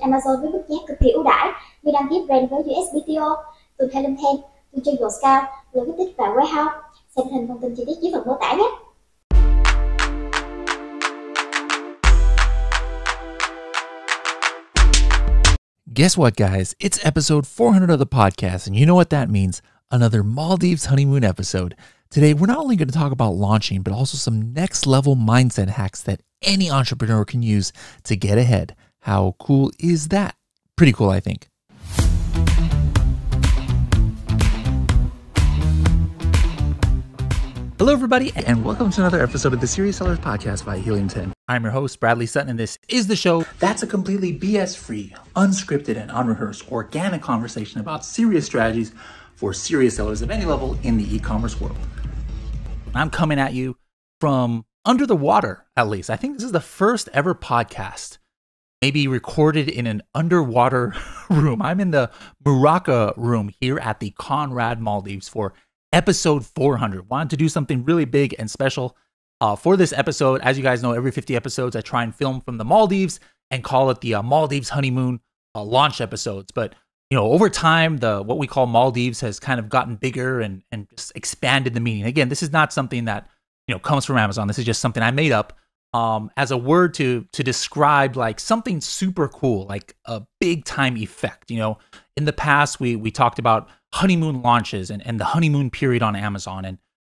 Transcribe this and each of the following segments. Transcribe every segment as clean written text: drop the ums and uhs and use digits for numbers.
Amazon với mức giá cực kỳ ưu đãi như đăng ký brand với USBTO, từ Helen Hand, từ Chiến Lược Scout, Logistics và Warehouse. Xem hình thông tin chi tiết dưới phần mô tả nhé. Guess what, guys? It's episode 400 of the podcast, and you know what that means. Another Maldives honeymoon episode. Today, we're not only going to talk about launching, but also some next-level mindset hacks that any entrepreneur can use to get ahead. How cool is that? Pretty cool, I think. Hello, everybody, and welcome to another episode of the Serious Sellers Podcast by QUYYN. I'm your host, Bradley Sutton, and this is the show that's a completely BS-free, unscripted, and unrehearsed organic conversation about serious strategies for serious sellers of any level in the e-commerce world. I'm coming at you from under the water, at least. I think this is the first ever podcast maybe recorded in an underwater room. I'm in the Muraka room here at the Conrad Maldives for episode 400. Wanted to do something really big and special for this episode. As you guys know, every 50 episodes, I try and film from the Maldives and call it the Maldives honeymoon launch episodes. But you know, over time, what we call Maldives has kind of gotten bigger and just expanded the meaning. Again, this is not something that comes from Amazon. This is just something I made up as a word to describe like something super cool, like a big time effect. You know, in the past, we talked about honeymoon launches and the honeymoon period on Amazon,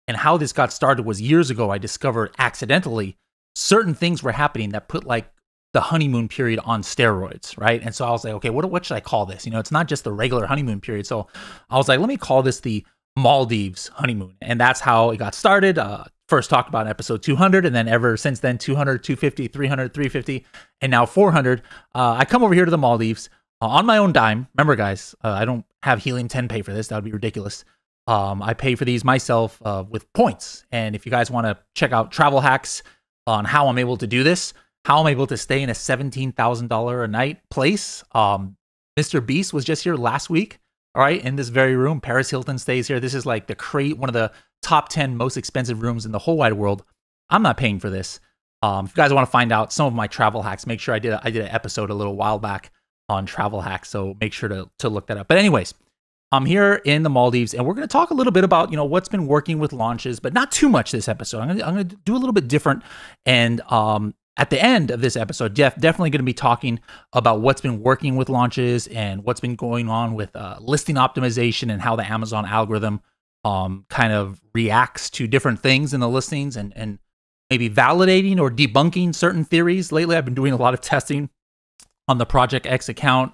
and how this got started was years ago. I discovered accidentally certain things were happening that put like the honeymoon period on steroids, right? And so I was like, okay, what should I call this? You know, it's not just the regular honeymoon period. So I was like, let me call this the Maldives honeymoon. And that's how it got started. First talked about in episode 200, and then ever since then, 200, 250, 300, 350, and now 400. I come over here to the Maldives on my own dime. Remember, guys, I don't have Helium 10 pay for this. That would be ridiculous. I pay for these myself with points. And if you guys want to check out travel hacks on how I'm able to do this, how I'm able to stay in a $17,000 a night place. Mr. Beast was just here last week, all right, in this very room. Paris Hilton stays here. This is like one of the top 10 most expensive rooms in the whole wide world. I'm not paying for this. If you guys want to find out some of my travel hacks, make sure I did an episode a little while back on travel hacks, so make sure to look that up. But anyways, I'm here in the Maldives, and we're going to talk a little bit about what's been working with launches, but not too much this episode. I'm going to do a little bit different, and at the end of this episode, definitely going to be talking about what's been working with launches and what's been going on with listing optimization and how the Amazon algorithm kind of reacts to different things in the listings and maybe validating or debunking certain theories. Lately, I've been doing a lot of testing on the Project X account.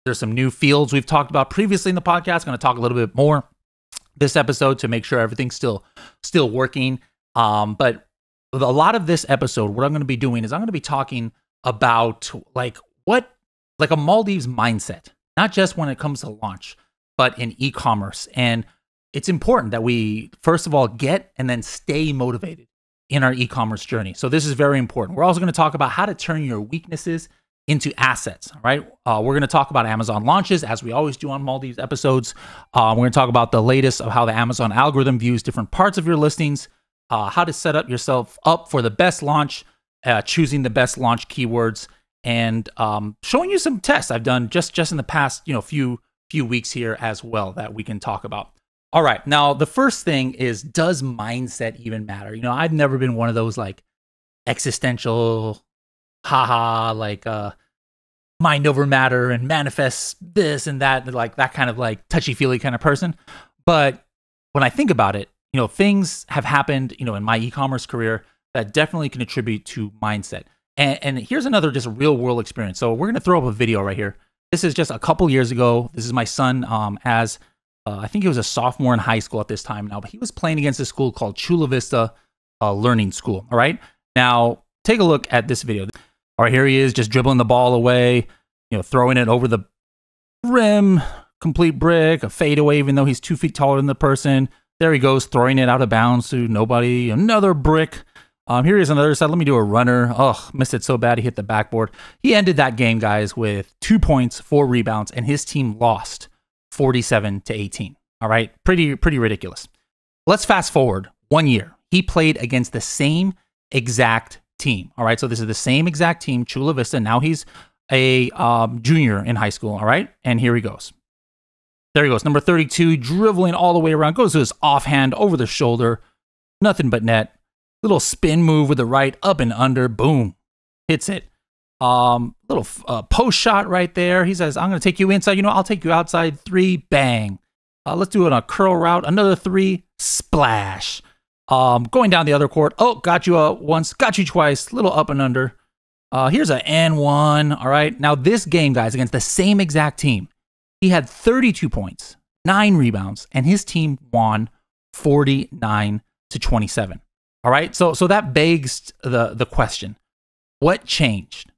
There's some new fields we've talked about previously in the podcast. Going to talk a little bit more this episode to make sure everything's still working. But with a lot of this episode, what I'm going to be doing is I'm going to be talking about like a Maldives mindset, not just when it comes to launch, but in e-commerce. And it's important that we, first of all, get and then stay motivated in our e-commerce journey. So this is very important. We're also going to talk about how to turn your weaknesses into assets, right? We're going to talk about Amazon launches, as we always do on Maldives episodes. We're going to talk about the latest of how the Amazon algorithm views different parts of your listings, how to set up yourself up for the best launch, choosing the best launch keywords, and showing you some tests I've done just in the past few weeks here as well that we can talk about. All right, now the first thing is, does mindset even matter? I've never been one of those like existential like mind over matter and manifest this and that, like that kind of like touchy-feely kind of person. But when I think about it, things have happened, in my e-commerce career that definitely can attribute to mindset. And here's another just real world experience. So we're going to throw up a video right here. This is just a couple years ago. This is my son as I think he was a sophomore in high school at this time now, but he was playing against a school called Chula Vista Learning School. All right. Now take a look at this video. All right, here he is just dribbling the ball away, throwing it over the rim, complete brick, a fadeaway, even though he's 2 feet taller than the person. There he goes, throwing it out of bounds to nobody. Another brick. Here he is on the other side. Let me do a runner. Oh, missed it so bad. He hit the backboard. He ended that game, guys, with 2 points, 4 rebounds, and his team lost 47-18. All right, pretty ridiculous. Let's fast forward 1 year. He played against the same exact team. All right, so this is the same exact team, Chula Vista. Now he's a junior in high school, all right? And here he goes. There he goes, number 32, dribbling all the way around, goes to his offhand, over the shoulder, nothing but net. Little spin move with the right, up and under, boom, hits it. Little post shot right there. He says, I'm going to take you inside. I'll take you outside. 3, bang. Let's do it on a curl route. Another 3, splash. Going down the other court. Oh, got you once, got you twice. Little up and under. Here's an N1. All right. Now this game, guys, against the same exact team, he had 32 points, 9 rebounds, and his team won 49-27. All right. So that begs the question: what changed?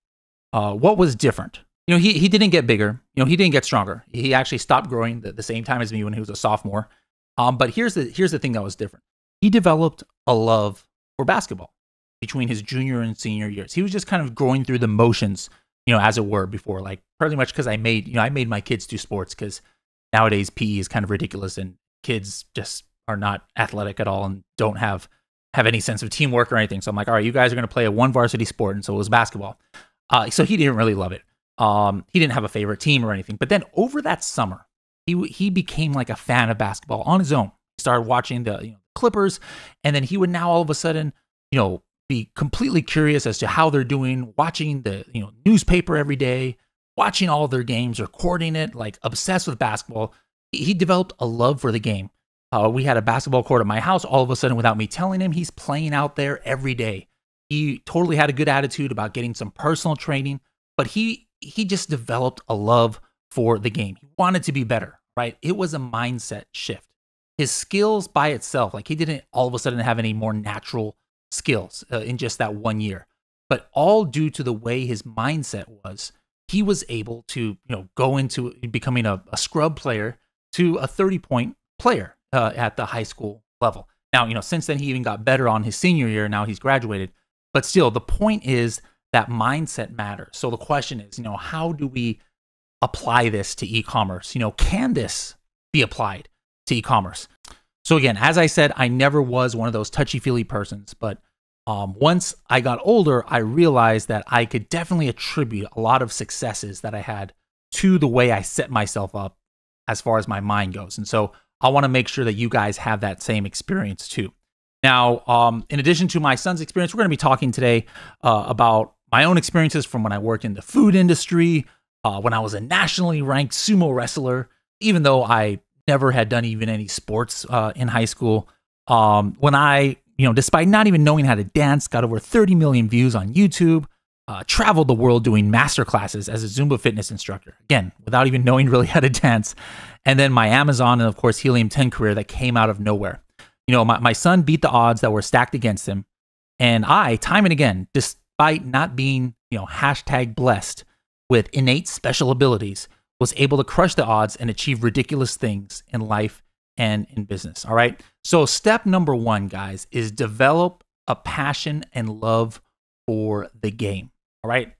What was different? He didn't get bigger. He didn't get stronger. He actually stopped growing the same time as me when he was a sophomore. But here's the thing that was different. He developed a love for basketball between his junior and senior years. He was just kind of going through the motions, as it were, before, like pretty much because I made my kids do sports, because nowadays PE is kind of ridiculous and kids just are not athletic at all and don't have any sense of teamwork or anything. So I'm like, all right, you guys are going to play a one varsity sport. And so it was basketball. So he didn't really love it. He didn't have a favorite team or anything. But then over that summer, he became like a fan of basketball on his own. He started watching the Clippers, and then he would now all of a sudden, be completely curious as to how they're doing, watching the newspaper every day, watching all their games, recording it, like obsessed with basketball. He developed a love for the game. We had a basketball court at my house. All of a sudden, without me telling him, he's playing out there every day. He totally had a good attitude about getting some personal training, but he just developed a love for the game. He wanted to be better, right? It was a mindset shift. His skills by itself, like he didn't all of a sudden have any more natural skills in just that 1 year, but all due to the way his mindset was, he was able to, go into becoming a scrub player to a 30-point player at the high school level. Now, since then he even got better on his senior year. Now he's graduated, but still the point is that mindset matters. So the question is, how do we apply this to e-commerce? Can this be applied to e-commerce? So again, as I said, I never was one of those touchy-feely persons, but once I got older, I realized that I could definitely attribute a lot of successes that I had to the way I set myself up as far as my mind goes. And so I want to make sure that you guys have that same experience too. Now, in addition to my son's experience, we're going to be talking today about my own experiences from when I worked in the food industry, when I was a nationally ranked sumo wrestler, even though I never had done even any sports in high school. When I, despite not even knowing how to dance, got over 30 million views on YouTube, traveled the world doing master classes as a Zumba fitness instructor, again, without even knowing really how to dance. And then my Amazon and, of course, Helium 10 career that came out of nowhere. My son beat the odds that were stacked against him. And I, time and again, despite not being, hashtag blessed with innate special abilities, was able to crush the odds and achieve ridiculous things in life and in business. All right. So step number 1, guys, is develop a passion and love for the game. All right.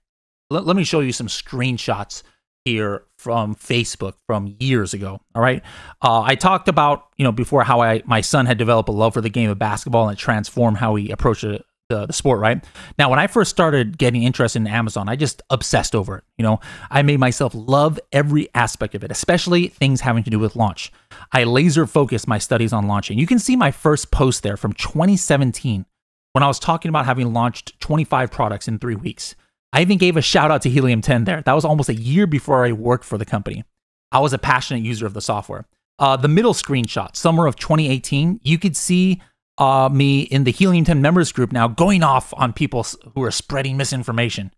Let me show you some screenshots here from Facebook from years ago. All right. I talked about, before how my son had developed a love for the game of basketball and it transformed how he approached the sport, right? Now, when I first started getting interested in Amazon, I just obsessed over it. I made myself love every aspect of it, especially things having to do with launch. I laser focused my studies on launching. You can see my first post there from 2017 when I was talking about having launched 25 products in 3 weeks. I even gave a shout out to Helium 10 there. That was almost a year before I worked for the company. I was a passionate user of the software. The middle screenshot, summer of 2018, you could see me in the Helium 10 members group now going off on people who are spreading misinformation.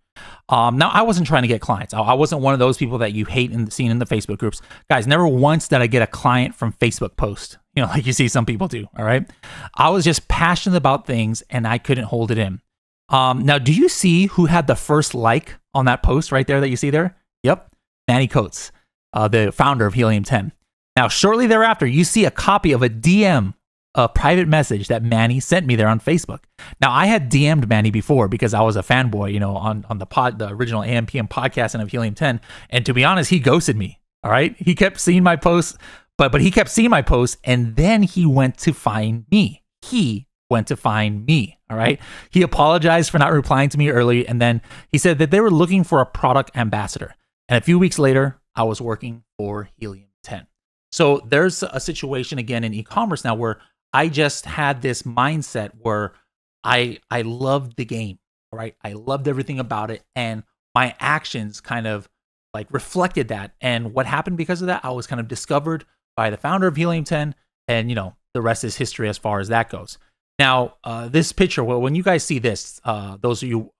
Now, I wasn't trying to get clients. I wasn't one of those people that you hate and seen in the Facebook groups. Guys, never once did I get a client from Facebook post, like you see some people do, all right? I was just passionate about things and I couldn't hold it in. Now, do you see who had the first like on that post right there that you see there? Yep, Manny Coates, the founder of Helium 10. Now, shortly thereafter, you see a copy of a DM, a private message that Manny sent me there on Facebook. Now, I had DM'd Manny before because I was a fanboy, on the original AM/PM podcasting of Helium 10. And to be honest, he ghosted me. All right. He kept seeing my posts, but he kept seeing my posts, and then he went to find me. He went to find me. All right. He apologized for not replying to me early. And then he said that they were looking for a product ambassador. And a few weeks later, I was working for Helium 10. So there's a situation again in e-commerce now where I just had this mindset where I loved the game. All right. I loved everything about it. And my actions kind of like reflected that. And what happened because of that, I was kind of discovered by the founder of Helium 10. And, the rest is history as far as that goes. Now, this picture, well, when you guys see this, those of you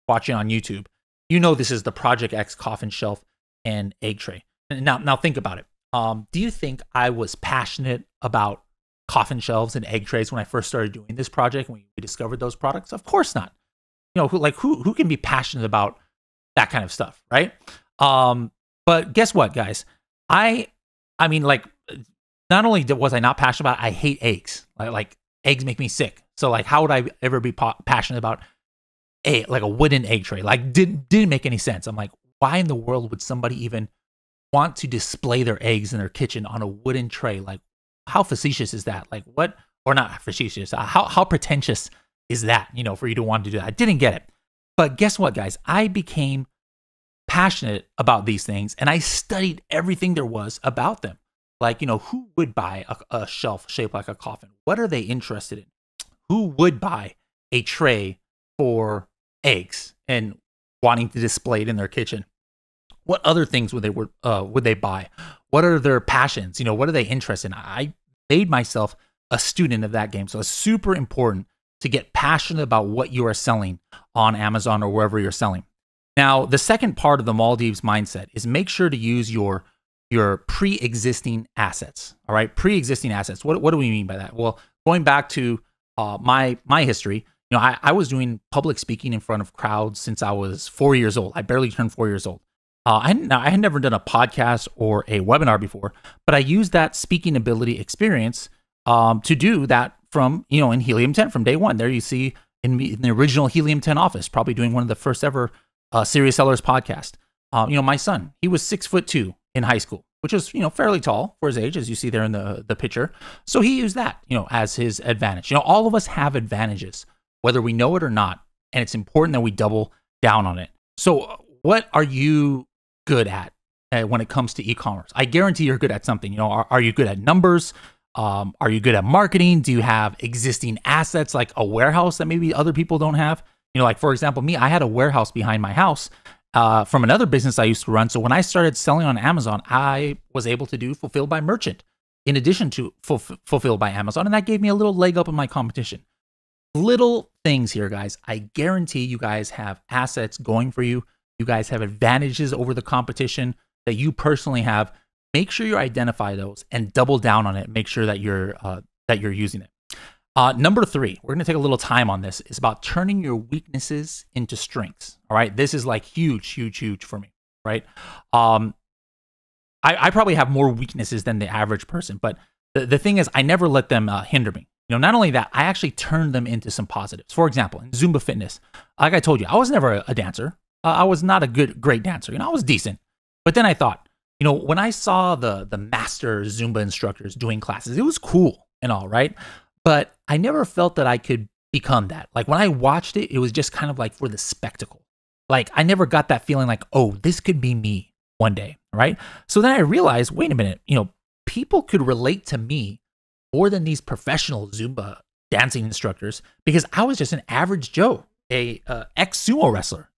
watching on YouTube, this is the Project X coffin shelf and egg tray. Now think about it. Do you think I was passionate about coffin shelves and egg trays when I first started doing this project, when we discovered those products? Of course not. Who can be passionate about that kind of stuff, right? But guess what, guys? I mean, not only was I not passionate about it, I hate eggs. Like eggs make me sick. So how would I ever be passionate about a wooden egg tray? Didn't make any sense. I'm like, why in the world would somebody even want to display their eggs in their kitchen on a wooden tray? How facetious is that? What? Or not facetious. How pretentious is that, for you to want to do that? I didn't get it. But guess what, guys? I became passionate about these things and I studied everything there was about them. Who would buy a shelf shaped like a coffin? What are they interested in? Who would buy a tray for eggs and wanting to display it in their kitchen? What other things would they buy? What are their passions? What are they interested in? I made myself a student of that game. So it's super important to get passionate about what you are selling on Amazon or wherever you're selling. Now, the second part of the Maldives mindset is make sure to use your pre-existing assets. All right, pre-existing assets. What do we mean by that? Well, going back to my history, I was doing public speaking in front of crowds since I was 4 years old. I barely turned 4 years old. I had never done a podcast or a webinar before, but I used that speaking ability experience to do that from in Helium 10 from day one. There you see in the original Helium 10 office, probably doing one of the first ever Serious Sellers podcast. My son, he was 6'2" in high school, which is, fairly tall for his age, as you see there in the picture. So he used that, as his advantage. All of us have advantages, whether we know it or not. And it's important that we double down on it. So what are you good at when it comes to e-commerce? I guarantee you're good at something. Are you good at numbers? Are you good at marketing? Do you have existing assets like a warehouse that maybe other people don't have? For example, me, I had a warehouse behind my house from another business I used to run. So when I started selling on Amazon, I was able to do fulfilled by merchant in addition to fulfilled by Amazon. And that gave me a little leg up in my competition. Little things here, guys. I guarantee you guys have assets going for you. You guys have advantages over the competition that you personally have. Make sure you identify those and double down on it. Make sure that you're using it. Number 3, we're going to take a little time on this. It's about turning your weaknesses into strengths. All right. This is huge for me. Right. I probably have more weaknesses than the average person, but the thing is, I never let them hinder me. Not only that, I actually turned them into some positives. For example, in Zumba fitness, like I told you, I was never a dancer. I was not a great dancer. I was decent. But then I thought, when I saw the master Zumba instructors doing classes, it was cool and all, right? But I never felt that I could become that. When I watched it, it was just kind of for the spectacle. I never got that feeling oh, this could be me one day, right? So then I realized, wait a minute, people could relate to me more than these professional Zumba dancing instructors because I was just an average Joe, a ex-sumo wrestler.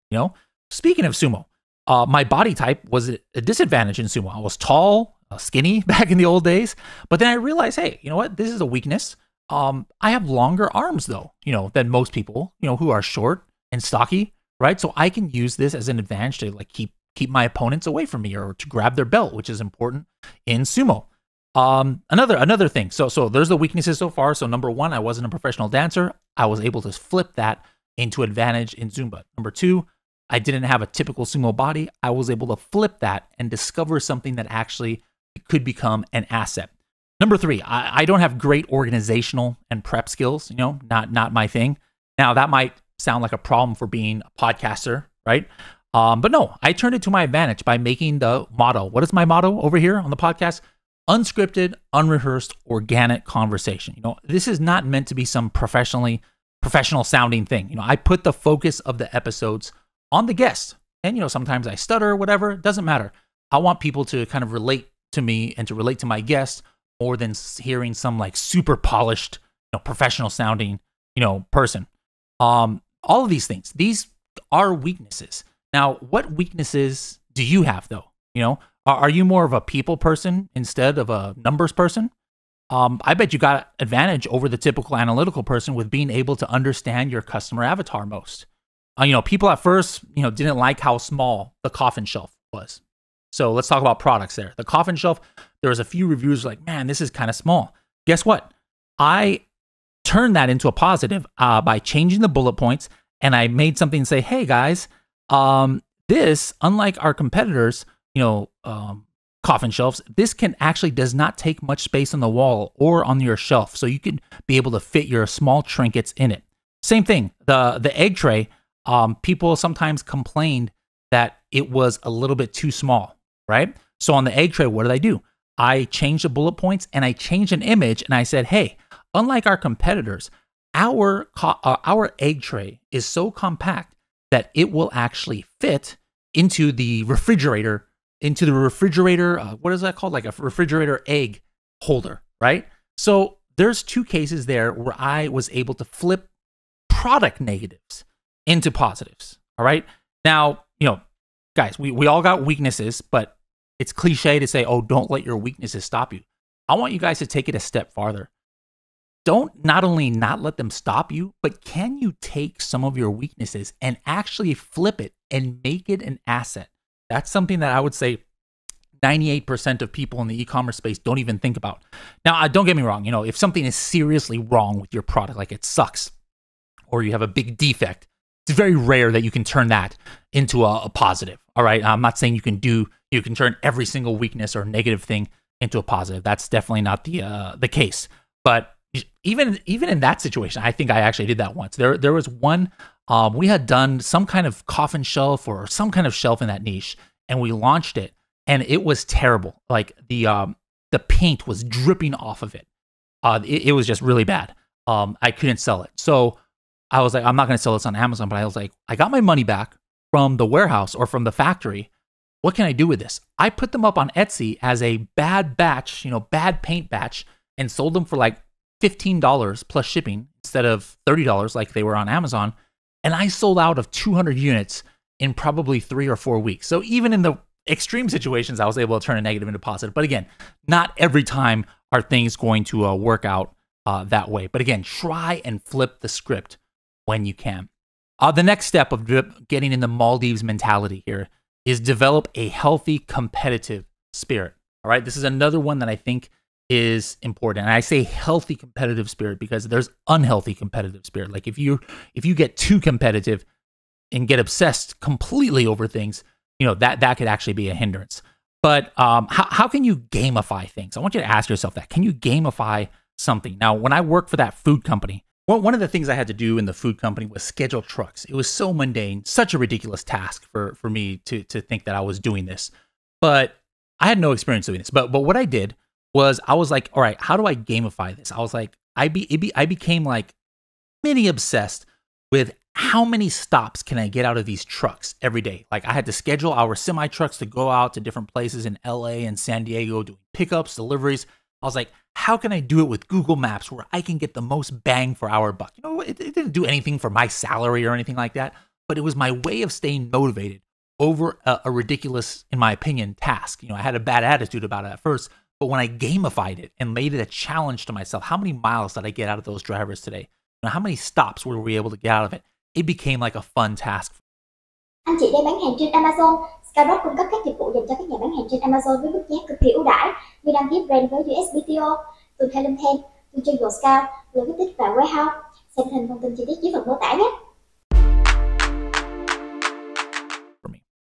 Speaking of sumo, my body type was a disadvantage in sumo. I was tall, skinny back in the old days. But then I realized, hey, you know what? This is a weakness. I have longer arms though, than most people, who are short and stocky, right? So I can use this as an advantage to keep my opponents away from me or to grab their belt, which is important in sumo. Another thing. So there's the weaknesses so far. So number 1, I wasn't a professional dancer. I was able to flip that into advantage in Zumba. Number 2, I didn't have a typical sumo body. I was able to flip that and discover something that actually could become an asset. Number 3, I don't have great organizational and prep skills, not my thing. Now that might sound like a problem for being a podcaster, right? But no, I turned it to my advantage by making the motto. What is my motto over here on the podcast? unscripted, unrehearsed, organic conversation. This is not meant to be some professional sounding thing. I put the focus of the episodes on the guest. And, sometimes I stutter or whatever. It doesn't matter. I want people to kind of relate to me and to relate to my guest more than hearing some like super polished, professional sounding, person. All of these things, these are weaknesses. Now, what weaknesses do you have though? Are you more of a people person instead of a numbers person? I bet you got advantage over the typical analytical person with being able to understand your customer avatar most. People at first, didn't like how small the coffin shelf was. So let's talk about products there. The coffin shelf, there was a few reviews like, man, this is kind of small. Guess what? I turned that into a positive by changing the bullet points, and I made something say, hey guys, this, unlike our competitors, coffin shelves, this does not take much space on the wall or on your shelf. So you can be able to fit your small trinkets in it. Same thing, the egg tray, people sometimes complained that it was a little bit too small, right? So on the egg tray, what did I do? I changed the bullet points and I changed an image and I said, hey, unlike our competitors, our egg tray is so compact that it will actually fit into the refrigerator, what is that called? Like a refrigerator egg holder, right? So there's two cases there where I was able to flip product negatives into positives, all right? Now, guys, we all got weaknesses, but it's cliche to say, oh, don't let your weaknesses stop you. I want you guys to take it a step farther. Don't not only not let them stop you, but can you take some of your weaknesses and actually flip it and make it an asset? That's something that I would say 98% of people in the e-commerce space don't even think about. Now, don't get me wrong. If something is seriously wrong with your product, like it sucks, or you have a big defect, it's very rare that you can turn that into a positive. All right. I'm not saying you can turn every single weakness or negative thing into a positive. That's definitely not the case. But even in that situation, I think I actually did that once. There was one, we had done some kind of coffin shelf or some kind of shelf in that niche, and we launched it, and it was terrible. Like the paint was dripping off of it. It was just really bad. I couldn't sell it. So I was like, I'm not going to sell this on Amazon, but I was like, I got my money back from the warehouse or from the factory. What can I do with this? I put them up on Etsy as a bad batch, bad paint batch, and sold them for like $15 plus shipping instead of $30 like they were on Amazon. And I sold out of 200 units in probably 3 or 4 weeks. So even in the extreme situations, I was able to turn a negative into positive. But again, not every time are things going to work out that way. But again, try and flip the script when you can. The next step of getting in the Maldives mentality here is develop a healthy competitive spirit. All right, this is another one that I think is important. And I say healthy competitive spirit because there's unhealthy competitive spirit. Like if you get too competitive and get obsessed completely over things, that could actually be a hindrance. But how can you gamify things? I want you to ask yourself that. Can you gamify something? Now, when I worked for that food company, one of the things I had to do in the food company was schedule trucks. It was so mundane, such a ridiculous task for me to think that I was doing this. But I had no experience doing this. But what I did was I was like, all right, how do I gamify this? I was like, I became like mini obsessed with how many stops can I get out of these trucks every day? Like I had to schedule our semi trucks to go out to different places in LA and San Diego doing pickups, deliveries. I was like, how can I do it with Google Maps where I can get the most bang for our buck? It didn't do anything for my salary or anything like that, but it was my way of staying motivated over a ridiculous, in my opinion, task. I had a bad attitude about it at first, but when I gamified it and made it a challenge to myself, how many miles did I get out of those drivers today? How many stops were we able to get out of it? It became like a fun task. Anh chị đang bán hàng trên Amazon. Skyrock cung cấp các dịch vụ dành cho các nhà bán hàng trên Amazon với mức giá cực kỳ ưu đãi như đăng ký brand với USBTO, tuần theo link thêm, tuần chơi Scout, logistics và warehouse. Xem hình thông tin chi tiết dưới phần mô tả nhé.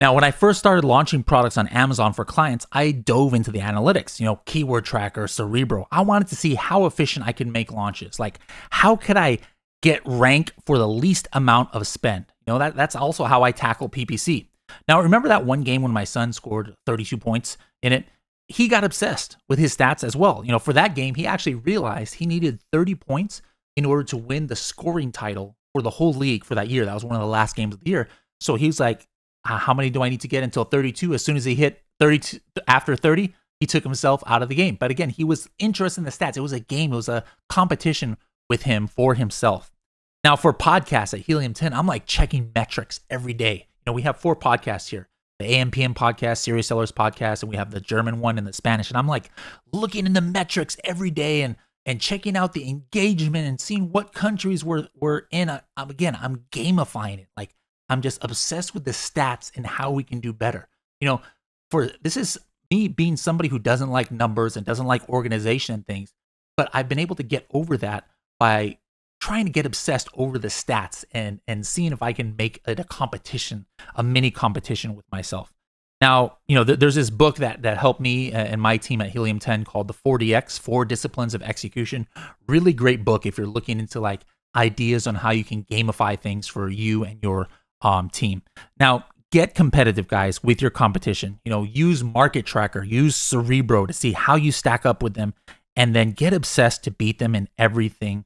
Now, when I first started launching products on Amazon for clients, I dove into the analytics, keyword tracker, Cerebro. I wanted to see how efficient I could make launches. Like, how could I get rank for the least amount of spend? That's also how I tackle PPC. Now, remember that one game when my son scored 32 points in it? he got obsessed with his stats as well. For that game, he actually realized he needed 30 points in order to win the scoring title for the whole league for that year. That was one of the last games of the year. So he was like, how many do I need to get until 32? As soon as he hit 32, after 30, he took himself out of the game. But again, he was interested in the stats. It was a game. It was a competition with him for himself. Now for podcasts at Helium 10, I'm like checking metrics every day. We have 4 podcasts here. The AM/PM podcast, Serious Sellers podcast, and we have the German one and the Spanish. And I'm like looking in the metrics every day and checking out the engagement and seeing what countries we're in. I'm gamifying it. Like I'm just obsessed with the stats and how we can do better. This is me being somebody who doesn't like numbers and doesn't like organization and things, but I've been able to get over that by trying to get obsessed over the stats and seeing if I can make it a competition, a mini competition with myself. Now, there's this book that helped me and my team at Helium 10 called the 4DX, 4 Disciplines of Execution. Really great book if you're looking into like ideas on how you can gamify things for you and your team. Now, get competitive, guys, with your competition. Use Market Tracker, use Cerebro to see how you stack up with them, and then get obsessed to beat them in everything.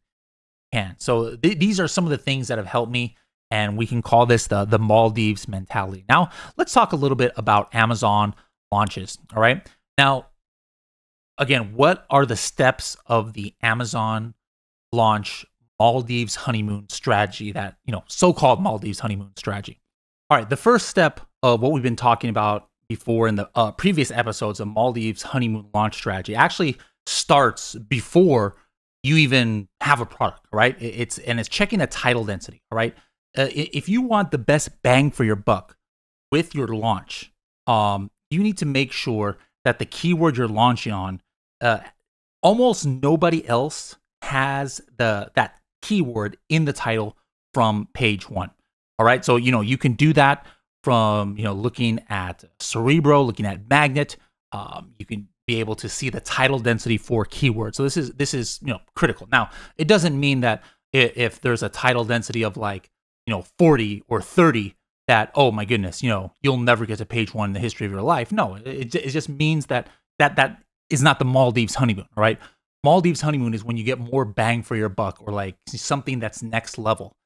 So these are some of the things that have helped me, and we can call this the Maldives mentality. Now, let's talk a little bit about Amazon launches, all right? Now, again, what are the steps of the Amazon launch Maldives honeymoon strategy, that, so-called Maldives honeymoon strategy? All right, the first step of what we've been talking about before in the previous episodes of Maldives honeymoon launch strategy actually starts before you even have a product, right? It's checking the title density, all right? If you want the best bang for your buck with your launch, you need to make sure that the keyword you're launching on, almost nobody else has that keyword in the title from page 1, all right? So, you can do that from, looking at Cerebro, looking at Magnet. You can be able to see the title density for keywords. So this is critical. Now, it doesn't mean that if there's a title density of like 40 or 30, that, oh my goodness, you'll never get to page 1 in the history of your life. No, it just means that is not the Maldives honeymoon, all right? Maldives honeymoon is when you get more bang for your buck, or like something that's next level.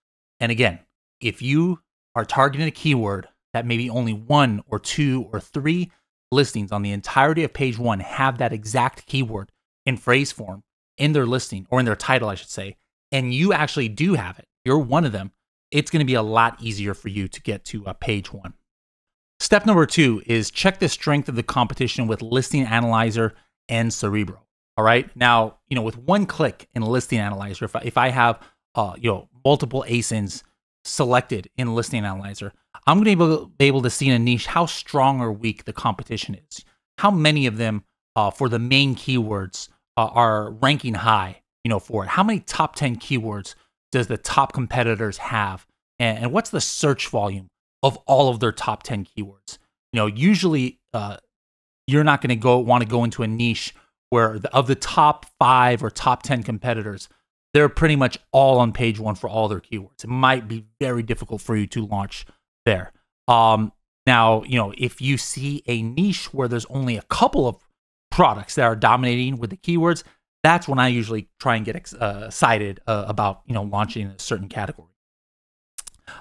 And again, if you are targeting a keyword that maybe only 1 or 2 or 3 listings on the entirety of page 1 have that exact keyword in phrase form in their listing, or in their title, I should say, and you actually do have it, you're one of them, it's going to be a lot easier for you to get to page 1. Step number 2 is check the strength of the competition with Listing Analyzer and Cerebro. All right. Now, with one click in Listing Analyzer, if I have multiple ASINs selected in Listing Analyzer, I'm going to be able to see in a niche how strong or weak the competition is. How many of them for the main keywords are ranking high, for it. How many top 10 keywords does the top competitors have? And what's the search volume of all of their top 10 keywords? Usually you're not going to want to go into a niche where of the top 5 or top 10 competitors, they're pretty much all on page 1 for all their keywords. It might be very difficult for you to launch there. Now, if you see a niche where there's only a couple of products that are dominating with the keywords, that's when I usually try and get excited about, launching a certain category.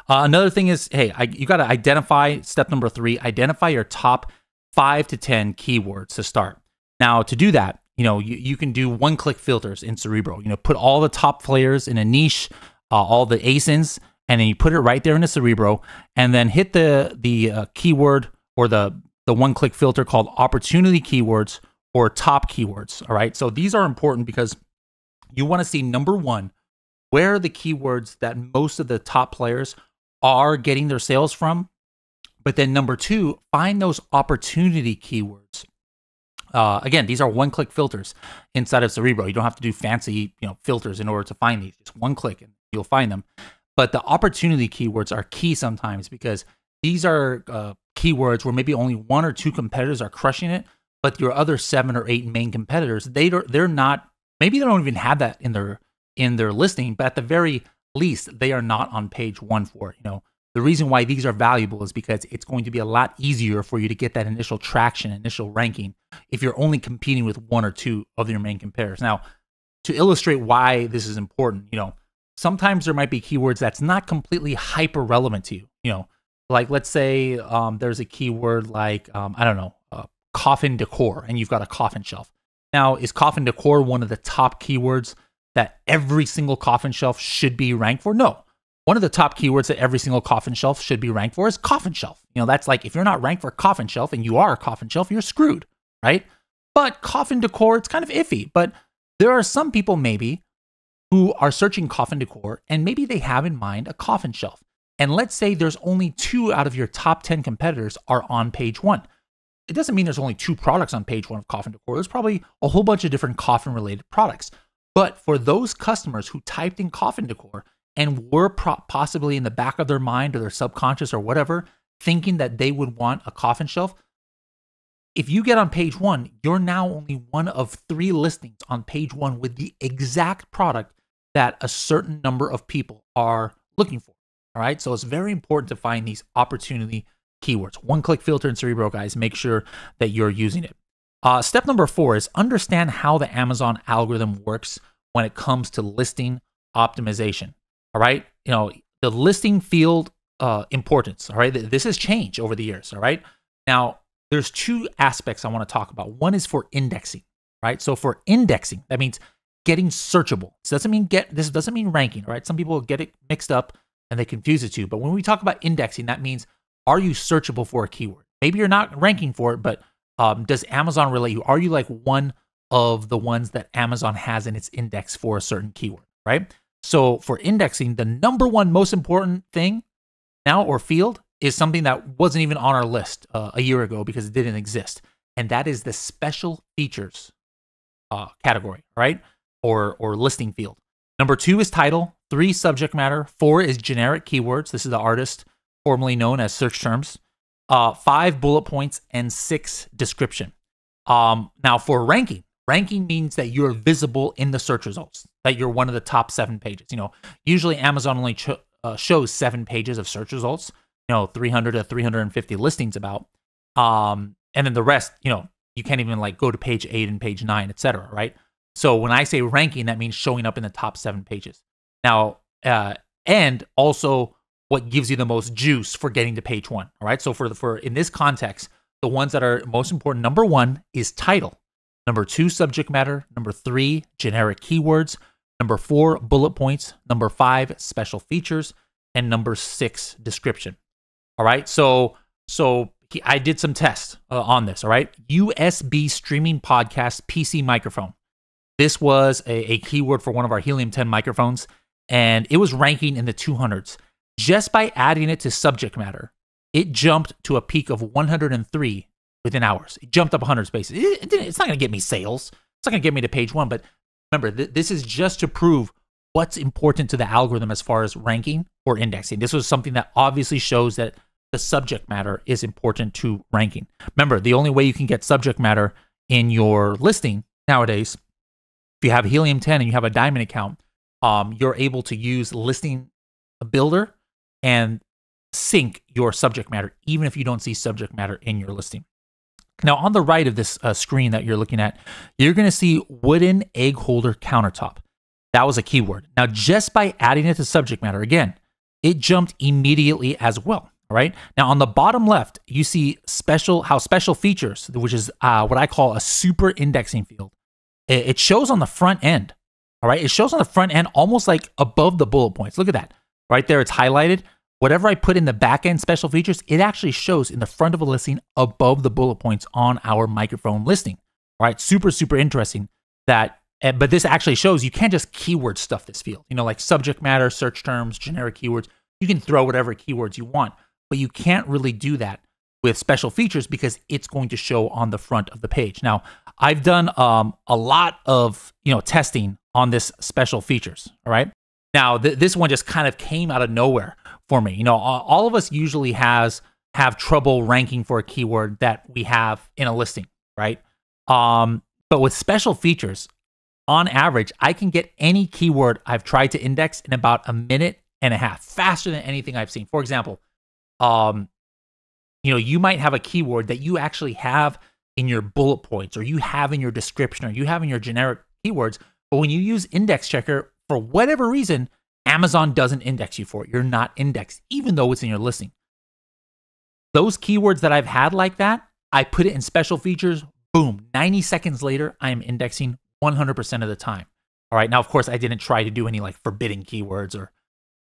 Another thing is, hey, you got to identify, step number 3, identify your top 5 to 10 keywords to start. Now, to do that, you can do one-click filters in Cerebro. Put all the top players in a niche, all the ASINs, and then you put it right there in the Cerebro, and then hit the keyword or the one-click filter called opportunity keywords or top keywords. All right. So these are important because you want to see, number 1, where are the keywords that most of the top players are getting their sales from. But then number 2, find those opportunity keywords. Again, these are one-click filters inside of Cerebro. You don't have to do fancy, filters in order to find these. Just one click and you'll find them. But the opportunity keywords are key sometimes because these are keywords where maybe only 1 or 2 competitors are crushing it, but your other 7 or 8 main competitors, they're not. Maybe they don't even have that in their listing, but at the very least, they are not on page 1 for it. The reason why these are valuable is because it's going to be a lot easier for you to get that initial traction, initial ranking, if you're only competing with one or two of your main competitors. Now, to illustrate why this is important, sometimes there might be keywords that's not completely hyper relevant to you. Like let's say there's a keyword like, I don't know, coffin decor, and you've got a coffin shelf. Now, is coffin decor one of the top keywords that every single coffin shelf should be ranked for? No. One of the top keywords that every single coffin shelf should be ranked for is coffin shelf. That's like, if you're not ranked for coffin shelf and you are a coffin shelf, you're screwed, right? But coffin decor, it's kind of iffy. But there are some people maybe who are searching coffin decor, and maybe they have in mind a coffin shelf. And let's say there's only 2 out of your top 10 competitors are on page 1. It doesn't mean there's only 2 products on page 1 of coffin decor. There's probably a whole bunch of different coffin related products. But for those customers who typed in coffin decor and were possibly in the back of their mind or their subconscious or whatever, thinking that they would want a coffin shelf, if you get on page 1, you're now only one of 3 listings on page 1 with the exact product that a certain number of people are looking for. All right, so it's very important to find these opportunity keywords. One-click filter in Cerebro, guys. Make sure that you're using it. Step number 4 is understand how the Amazon algorithm works when it comes to listing optimization. All right, the listing field importance. All right, this has changed over the years. All right, now there's 2 aspects I want to talk about. One is for indexing. Right, so for indexing, that means getting searchable. This doesn't mean ranking. Right, some people get it mixed up and they confuse the two. But when we talk about indexing, that means, are you searchable for a keyword? Maybe you're not ranking for it, but does Amazon relate you? Are you like one of the ones that Amazon has in its index for a certain keyword, right? So for indexing, the number 1 most important thing now or field is something that wasn't even on our list a year ago because it didn't exist. And that is the special features category, right? Or listing field. Number 2 is title, 3 subject matter, 4 is generic keywords. This is the artist formerly known as search terms. 5 bullet points, and 6 description. Now for ranking means that you're visible in the search results, that you're one of the top 7 pages. Usually Amazon only shows 7 pages of search results, 300 to 350 listings about. And then the rest, you can't even like go to page 8 and page 9, etc. Right? So when I say ranking, that means showing up in the top 7 pages. Now, and also what gives you the most juice for getting to page 1. All right. So for in this context, the ones that are most important, number 1 is title. Number 2, subject matter. Number 3, generic keywords. Number 4, bullet points. Number 5, special features. And number 6, description. All right. So I did some tests on this. All right. USB streaming podcast PC microphone. This was a keyword for one of our Helium 10 microphones, and it was ranking in the 200s. Just by adding it to subject matter, it jumped to a peak of 103 within hours. It jumped up 100 spaces. It's not going to get me sales. It's not going to get me to page 1. But remember, this is just to prove what's important to the algorithm as far as ranking or indexing. This was something that obviously shows that the subject matter is important to ranking. Remember, the only way you can get subject matter in your listing nowadays, if you have Helium 10 and you have a Diamond account, you're able to use Listing Builder and sync your subject matter, even if you don't see subject matter in your listing. Now, on the right of this screen that you're looking at, you're going to see wooden egg holder countertop. That was a keyword. Now, just by adding it to subject matter, again, it jumped immediately as well. All right. Now, on the bottom left, you see how special features, which is what I call a super indexing field. It shows on the front end. All right. It shows on the front end almost like above the bullet points. Look at that. Right there, it's highlighted. Whatever I put in the back end special features, it actually shows in the front of a listing above the bullet points on our microphone listing. All right. Super, super interesting that. But this actually shows you can't just keyword stuff this field. Like subject matter, search terms, generic keywords. You can throw whatever keywords you want, but you can't really do that with special features because it's going to show on the front of the page. Now, I've done a lot of testing on this special features. All right. Now, this one just kind of came out of nowhere for me. All of us usually have trouble ranking for a keyword that we have in a listing, right? But with special features, on average, I can get any keyword I've tried to index in about 1 minute and a half, faster than anything I've seen. For example, you might have a keyword that you actually have in your bullet points, or you have in your description, or you have in your generic keywords. But when you use Index Checker, for whatever reason, Amazon doesn't index you for it. You're not indexed, even though it's in your listing. Those keywords that I've had like that, I put it in special features. Boom, 90 seconds later, I am indexing 100% of the time. All right. Now, of course, I didn't try to do any like forbidden keywords or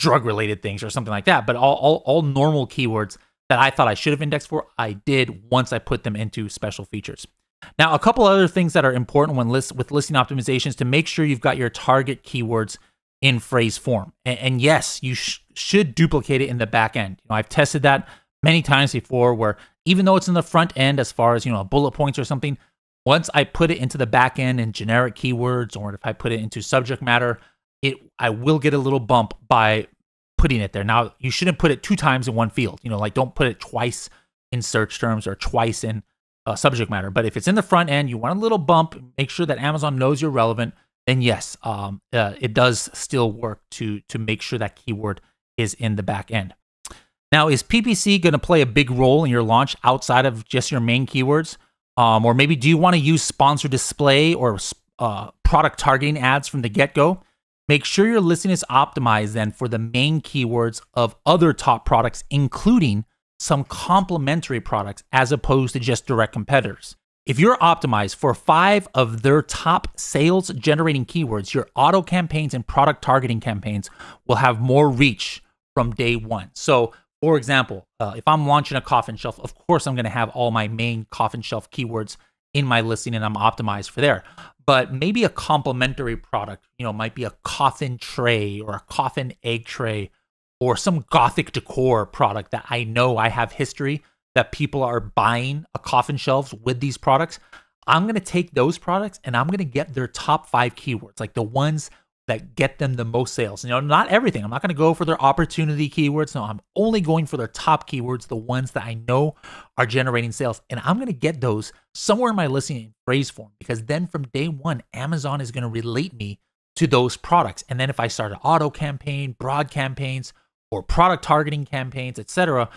drug-related things or something like that, but all normal keywords that I thought I should have indexed for, I did once I put them into special features. Now, a couple other things that are important with listing optimizations to make sure you've got your target keywords in phrase form. And yes, you should duplicate it in the back end. I've tested that many times before, where even though it's in the front end as far as bullet points or something, once I put it into the back end in generic keywords, or if I put it into subject matter, I will get a little bump by putting it there. Now, you shouldn't put it 2 times in one field. Like don't put it twice in search terms or twice in subject matter. But if it's in the front end, you want a little bump, make sure that Amazon knows you're relevant, then yes, it does still work to make sure that keyword is in the back end. Now, is PPC going to play a big role in your launch outside of just your main keywords? Or maybe do you want to use sponsored display or product targeting ads from the get-go? Make sure your listing is optimized then for the main keywords of other top products, including some complementary products, as opposed to just direct competitors. If you're optimized for 5 of their top sales generating keywords, your auto campaigns and product targeting campaigns will have more reach from day one. So, for example, if I'm launching a coffin shelf, of course I'm going to have all my main coffin shelf keywords in my listing, and I'm optimized for there. But maybe a complementary product, might be a coffin tray or a coffin egg tray, or some Gothic decor product that I know I have history that people are buying a coffin shelves with these products. I'm going to take those products and I'm going to get their top 5 keywords, like the ones that get them the most sales. Not everything. I'm not going to go for their opportunity keywords. No, I'm only going for their top keywords, the ones that I know are generating sales. And I'm going to get those somewhere in my listing in phrase form, because then from day one, Amazon is going to relate me to those products. And then if I start an auto campaign, broad campaigns, or product targeting campaigns, etc.,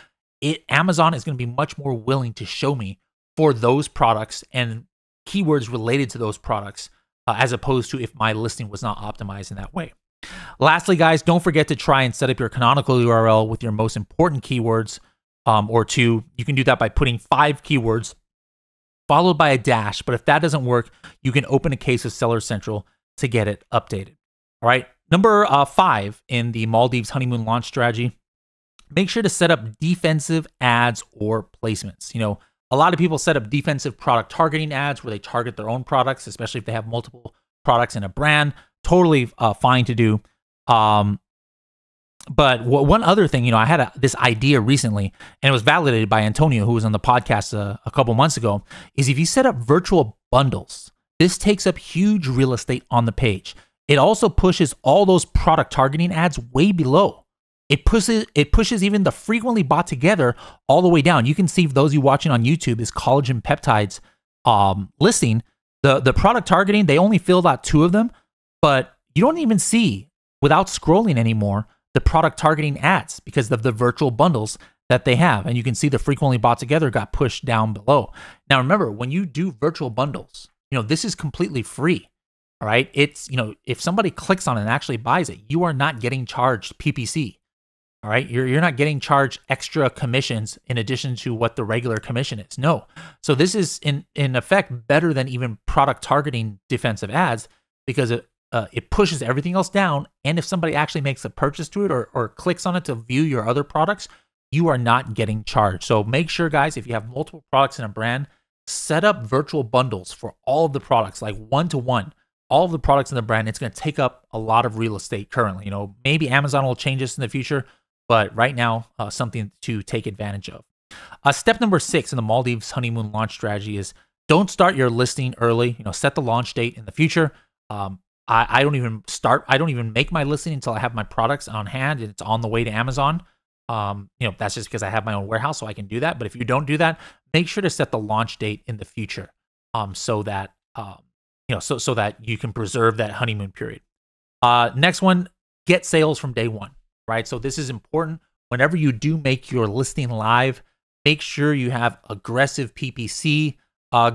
Amazon is going to be much more willing to show me for those products and keywords related to those products, as opposed to if my listing was not optimized in that way. Lastly, guys, don't forget to try and set up your canonical URL with your most important keywords, or 2. You can do that by putting 5 keywords followed by a dash. But if that doesn't work, you can open a case of Seller Central to get it updated. All right. Number 5 in the Maldives honeymoon launch strategy, make sure to set up defensive ads or placements. A lot of people set up defensive product targeting ads where they target their own products, especially if they have multiple products in a brand. Totally fine to do. But one other thing, I had this idea recently, and it was validated by Antonio, who was on the podcast a couple months ago, is if you set up virtual bundles, this takes up huge real estate on the page. It also pushes all those product targeting ads way below. It pushes even the frequently bought together all the way down. You can see, for those of you watching on YouTube, this collagen peptides listing, the product targeting, they only filled out 2 of them, but you don't even see, without scrolling anymore, the product targeting ads because of the virtual bundles that they have. And you can see the frequently bought together got pushed down below. Now, remember, when you do virtual bundles, this is completely free. All right. It's, if somebody clicks on it and actually buys it, you are not getting charged PPC. All right. You're not getting charged extra commissions in addition to what the regular commission is. No. So this is in effect better than even product targeting defensive ads, because it pushes everything else down. And if somebody actually makes a purchase to it or clicks on it to view your other products, you are not getting charged. So make sure, guys, if you have multiple products in a brand, set up virtual bundles for all of the products, like 1-to-1. All of the products in the brand. It's going to take up a lot of real estate currently. Maybe Amazon will change this in the future, but right now, something to take advantage of. Step number 6 in the Maldives honeymoon launch strategy is don't start your listing early. Set the launch date in the future. I don't even make my listing until I have my products on hand and it's on the way to Amazon. That's just because I have my own warehouse, so I can do that. But if you don't do that, make sure to set the launch date in the future, so that so that you can preserve that honeymoon period. Next one, get sales from day one. right? So this is important. Whenever you do make your listing live, make sure you have aggressive PPC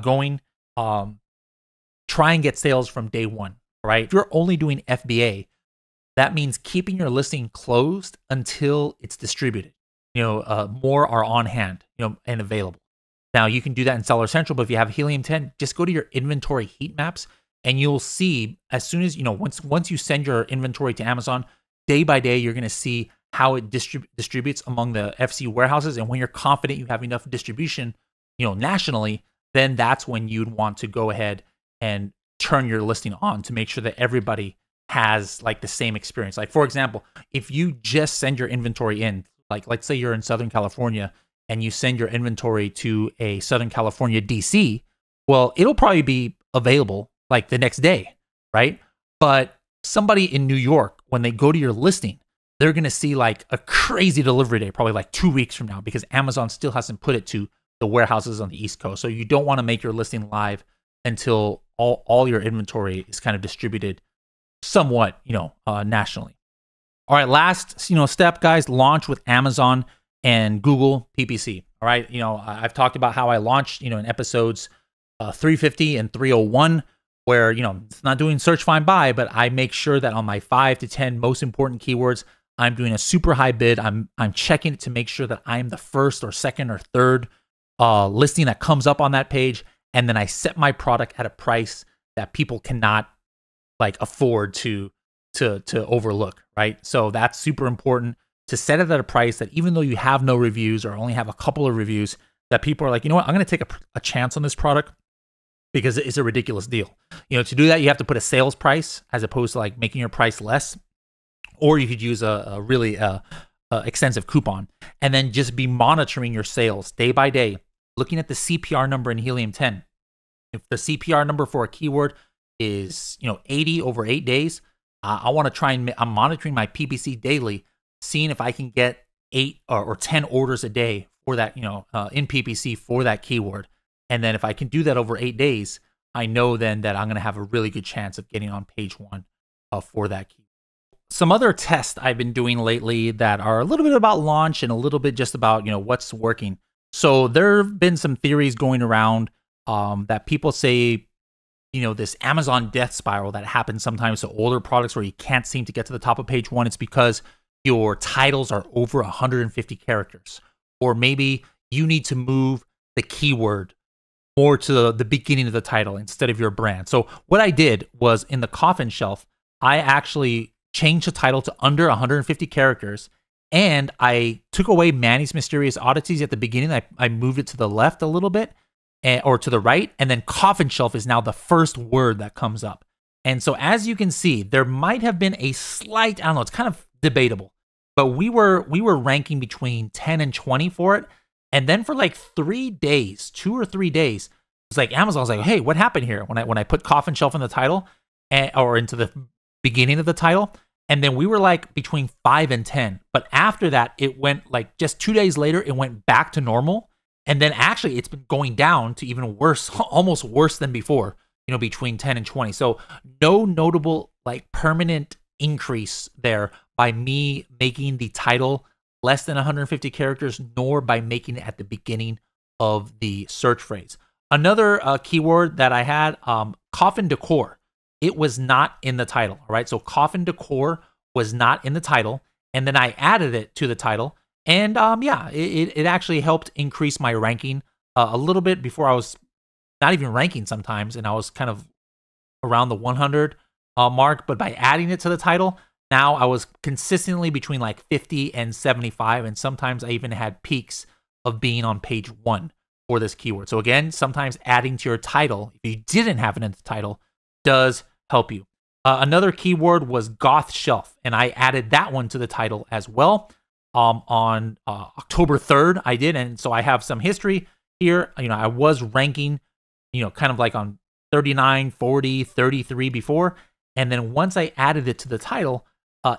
going. Try and get sales from day one, right? If you're only doing FBA, that means keeping your listing closed until it's distributed. More are on hand, and available. Now you can do that in Seller Central, but if you have Helium 10, just go to your inventory heat maps, and you'll see as soon as once you send your inventory to Amazon, day by day, you're going to see how it distributes among the FC warehouses. And when you're confident you have enough distribution, nationally, then that's when you'd want to go ahead and turn your listing on to make sure that everybody has like the same experience. Like, for example, if you just send your inventory in, like let's say you're in Southern California and you send your inventory to a Southern California DC, well, it'll probably be available like the next day, right? But somebody in New York, when they go to your listing, they're going to see like a crazy delivery day, probably like 2 weeks from now, because Amazon still hasn't put it to the warehouses on the East Coast. So you don't want to make your listing live until all your inventory is kind of distributed somewhat, nationally. All right, last, step, guys, launch with Amazon and Google PPC. All right, I've talked about how I launched, in episodes 350 and 301, where, it's not doing search, find, buy, but I make sure that on my 5 to 10 most important keywords, I'm doing a super high bid. I'm checking it to make sure that I'm the first or second or third listing that comes up on that page. And then I set my product at a price that people cannot like afford to overlook, right? So that's super important to set it at a price that even though you have no reviews or only have a couple of reviews, that people are like, you know what, I'm going to take a chance on this product because it's a ridiculous deal. To do that, you have to put a sales price as opposed to like making your price less, or you could use a really extensive coupon, and then just be monitoring your sales day by day, looking at the CPR number in Helium 10. If the CPR number for a keyword is 80 over 8 days, I want to try and I'm monitoring my PPC daily, seeing if I can get 8 or 10 orders a day for that, in PPC for that keyword. And then if I can do that over 8 days, I know then that I'm going to have a really good chance of getting on page 1 for that keyword. Some other tests I've been doing lately that are a little bit about launch and a little bit just about, what's working. So there have been some theories going around that people say, this Amazon death spiral that happens sometimes to older products where you can't seem to get to the top of page 1. It's because your titles are over 150 characters. Or maybe you need to move the keyword more to the beginning of the title instead of your brand. So what I did was in the coffin shelf, I actually changed the title to under 150 characters, and I took away Manny's Mysterious Oddities at the beginning. I moved it to the left a little bit, or to the right, and then coffin shelf is now the first word that comes up. And so as you can see, there might have been a slight, I don't know, it's kind of debatable, but we were ranking between 10 and 20 for it. And then for like 3 days, 2 or 3 days, it's like Amazon was like, hey, what happened here? When I put coffin shelf in the title or into the beginning of the title, and then we were like between 5 and 10. But after that, it went like just 2 days later, it went back to normal. And then actually it's been going down to even worse, almost worse than before, between 10 and 20. So no notable like permanent increase there by me making the title less than 150 characters, nor by making it at the beginning of the search phrase. Another keyword that I had, coffin decor. It was not in the title, all right? So coffin decor was not in the title, and then I added it to the title, and yeah, it actually helped increase my ranking a little bit. Before I was not even ranking sometimes, and I was kind of around the 100 mark, but by adding it to the title, now I was consistently between like 50 and 75, and sometimes I even had peaks of being on page 1 for this keyword. So again, sometimes adding to your title, if you didn't have it in the title, does help you. Another keyword was goth shelf, and I added that one to the title as well. On October 3rd, I did, and so I have some history here. I was ranking, kind of like on 39, 40, 33 before, and then once I added it to the title,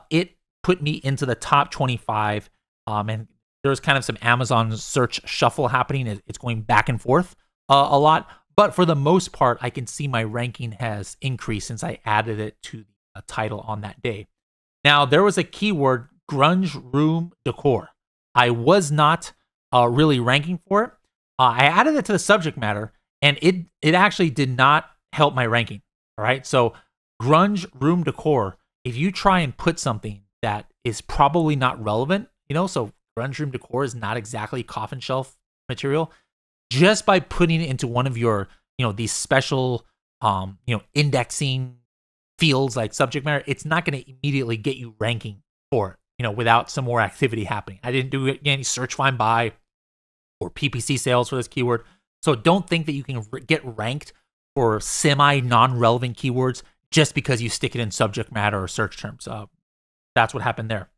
it put me into the top 25, and there's kind of some Amazon search shuffle happening. It's going back and forth a lot. But for the most part, I can see my ranking has increased since I added it to the title on that day. Now, there was a keyword grunge room decor. I was not really ranking for it. I added it to the subject matter, and it actually did not help my ranking. All right, so grunge room decor. If you try and put something that is probably not relevant, so grunge room decor is not exactly coffin shelf material. Just by putting it into one of your, these special, indexing fields like subject matter, it's not going to immediately get you ranking for it, without some more activity happening. I didn't do any search find by or PPC sales for this keyword. So don't think that you can get ranked for semi non-relevant keywords just because you stick it in subject matter or search terms. That's what happened there.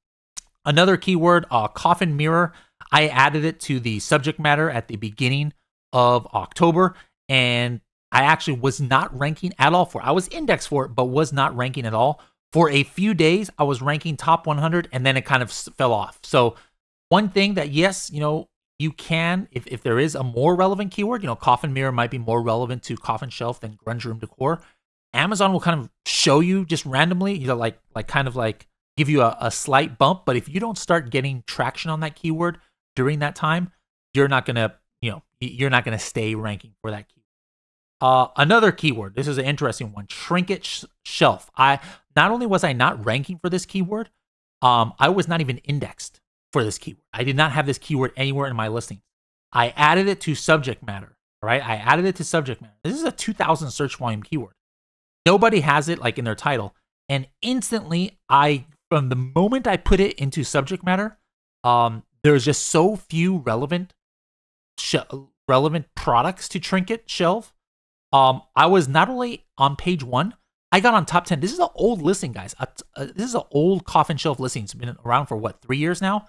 Another keyword, coffin mirror. I added it to the subject matter at the beginning of October, and I actually was not ranking at all for it. I was indexed for it, but was not ranking at all. For a few days, I was ranking top 100, and then it kind of fell off. So one thing that, yes, you can, if there is a more relevant keyword, coffin mirror might be more relevant to coffin shelf than grunge room decor. Amazon will kind of show you just randomly, like give you a slight bump. But if you don't start getting traction on that keyword during that time, you're not gonna stay ranking for that keyword. Another keyword. This is an interesting one. Trinket shelf. Not only was I not ranking for this keyword, I was not even indexed for this keyword. I did not have this keyword anywhere in my listing. I added it to subject matter. All right, I added it to subject matter. This is a 2,000 search volume keyword. Nobody has it like in their title, and instantly, from the moment I put it into subject matter, there's just so few relevant products to Trinket shelf. I was not only on page 1, I got on top 10. This is an old listing, guys. This is an old coffin shelf listing. It's been around for what, 3 years now?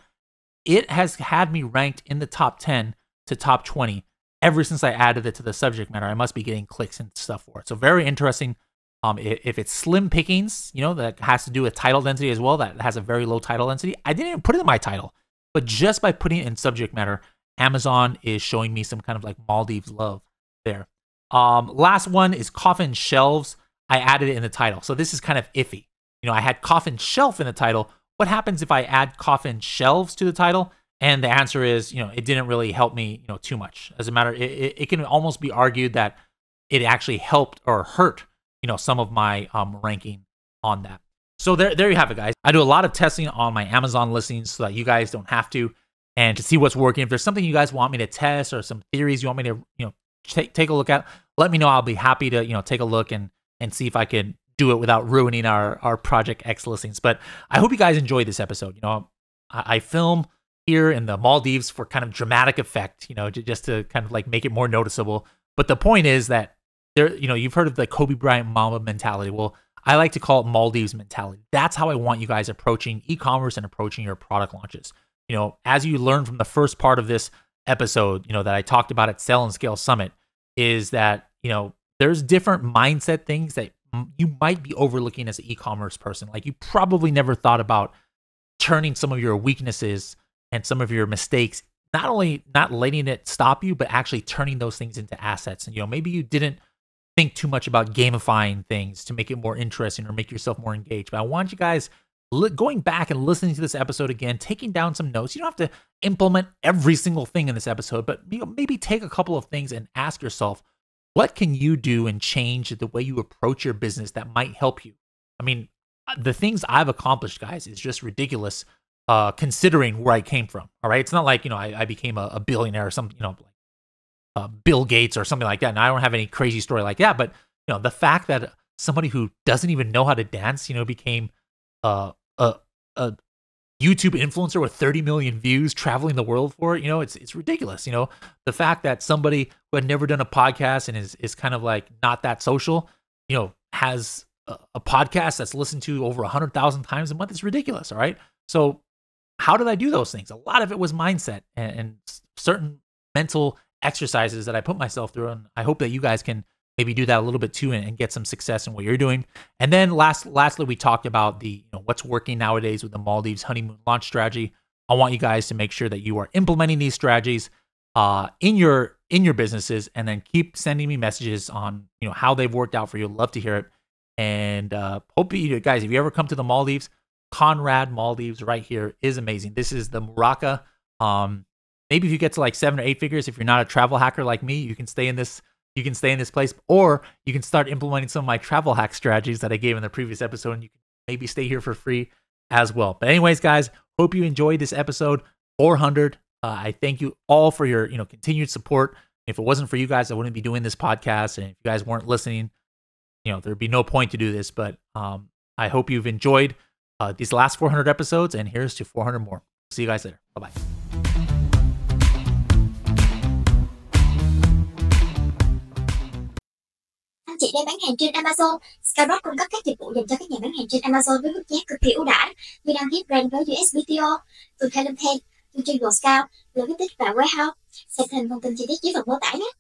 It has had me ranked in the top 10 to top 20 ever since I added it to the subject matter. I must be getting clicks and stuff for it. So very interesting. If it's slim pickings, that has to do with title density as well, that has a very low title density. I didn't even put it in my title, but just by putting it in subject matter, Amazon is showing me some kind of like Maldives love there. Last one is coffin shelves. I added it in the title. So this is kind of iffy. I had coffin shelf in the title. What happens if I add coffin shelves to the title? And the answer is, it didn't really help me, too much. As a matter, it can almost be argued that it actually helped or hurt, some of my ranking on that. So there you have it, guys. I do a lot of testing on my Amazon listings so that you guys don't have to, and to see what's working. If there's something you guys want me to test or some theories you want me to, take a look at, let me know. I'll be happy to, take a look and see if I can do it without ruining our Project X listings. But I hope you guys enjoyed this episode. I film here in the Maldives for kind of dramatic effect, just to kind of like make it more noticeable. But the point is that you've heard of the Kobe Bryant Mamba mentality. Well, I like to call it Maldives mentality. That's how I want you guys approaching e-commerce and approaching your product launches. As you learned from the first part of this episode, that I talked about at Sell and Scale Summit, is that, there's different mindset things that you might be overlooking as an e-commerce person. Like you probably never thought about turning some of your weaknesses and some of your mistakes, not only not letting it stop you, but actually turning those things into assets. And, maybe you didn't think too much about gamifying things to make it more interesting or make yourself more engaged. But I want you guys going back and listening to this episode again, taking down some notes. You don't have to implement every single thing in this episode, but maybe take a couple of things and ask yourself, what can you do and change the way you approach your business that might help you? I mean, the things I've accomplished, guys, is just ridiculous considering where I came from. All right. It's not like, I became a billionaire or something, like Bill Gates or something like that. And I don't have any crazy story like that. But, the fact that somebody who doesn't even know how to dance, became a YouTube influencer with 30 million views traveling the world for it, it's ridiculous. The fact that somebody who had never done a podcast and is kind of like not that social, has a podcast that's listened to over 100,000 times a month, is ridiculous. All right. So how did I do those things? A lot of it was mindset and certain mental exercises that I put myself through. And I hope that you guys can maybe do that a little bit too and get some success in what you're doing. And then lastly, we talked about the what's working nowadays with the Maldives honeymoon launch strategy. I want you guys to make sure that you are implementing these strategies in your businesses, and then keep sending me messages on how they've worked out for you. Love to hear it. And hope you guys, if you ever come to the Maldives, Conrad Maldives right here is amazing. This is the Muraka. Maybe if you get to like 7 or 8 figures, if you're not a travel hacker like me, you can stay in this. You can stay in this place, or you can start implementing some of my travel hack strategies that I gave in the previous episode, and you can maybe stay here for free as well. But anyways, guys, hope you enjoyed this episode 400. I thank you all for your continued support. If it wasn't for you guys, I wouldn't be doing this podcast, and if you guys weren't listening, there'd be no point to do this. But I hope you've enjoyed these last 400 episodes, and here's to 400 more. See you guys later. Bye-bye. Anh chị đang bán hàng trên Amazon. Skybox cung cấp các dịch vụ dành cho các nhà bán hàng trên Amazon với mức giá cực kỳ ưu đãi như đăng ký brand với USBTO, từ Thailand, từ chuyên Scout, logistics và warehouse. Xem thêm thông tin chi tiết dưới phần mô tả nhé.